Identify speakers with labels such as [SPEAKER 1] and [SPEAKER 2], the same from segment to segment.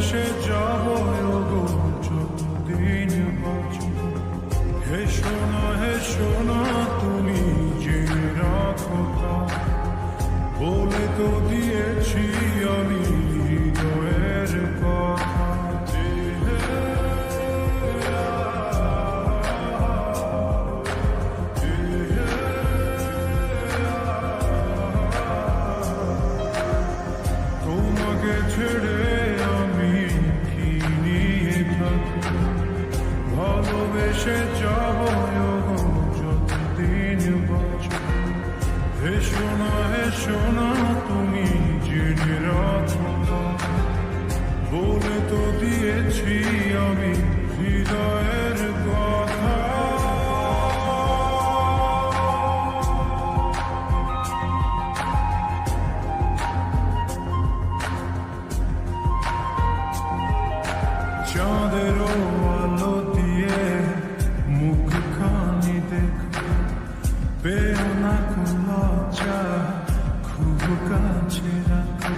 [SPEAKER 1] ভালোবেসে যাব গো যতদিন বাঁচব। হে শোনা তুমি জেনে রাখো তা, বলে তো দিয়েছি আমি হৃদয়ের কথা। তোমাকে ছেড়ে আমি কি নিয়ে থাকি, ভালোবেসে যাব যতদিন বাঁচব। হে শোনা তুমি জেনে রাখো তা, বলে তো দিয়েছি আমি হৃদয়ের কথা। চাঁদের আলো দিয়ে মুখখানি দেখো, পেও না কোনো লজ্জা, খুব কাছে রাখো।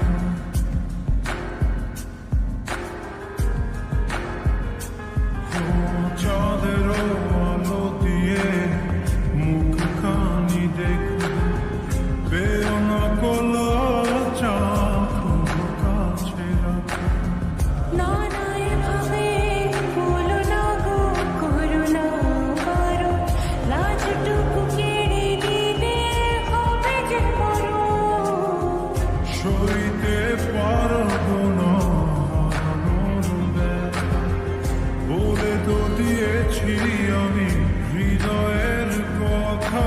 [SPEAKER 1] চাঁদের আলো দিয়ে মুখখানি দেখো, পেও না কোনো লজ্জা, খুব কাছে রাখো। সইতে পারবো না হারানোর ব্যথা, বলে তো দিয়েছি আমি হৃদয়ের কথা।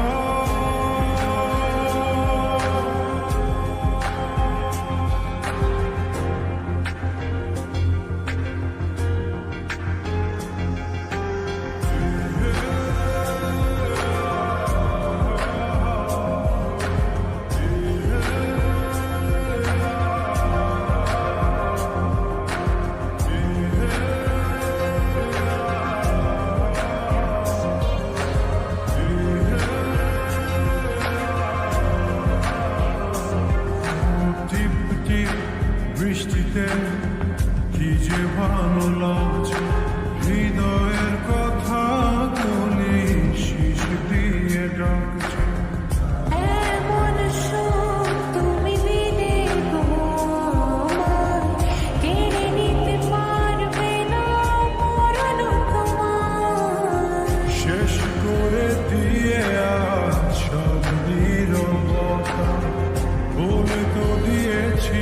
[SPEAKER 1] বৃষ্টিতে কি যে ভালো লাগছে, হৃদয়ের কথা বলি শীষ দিয়ে ডাকছে। শেষ করে দিয়ে আজ সব নীরবতা, বলে তো দিয়েছি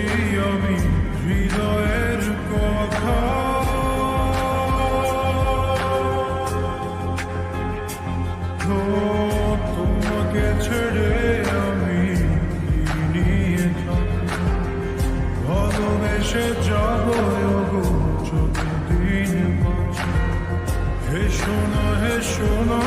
[SPEAKER 1] আমি হৃদয়ের কথা। তোমাকে ছেড়ে আমি কি নিয়ে থাকি, ভালোবেসে যাব গো যতদিন বাঁচব। হে শোনা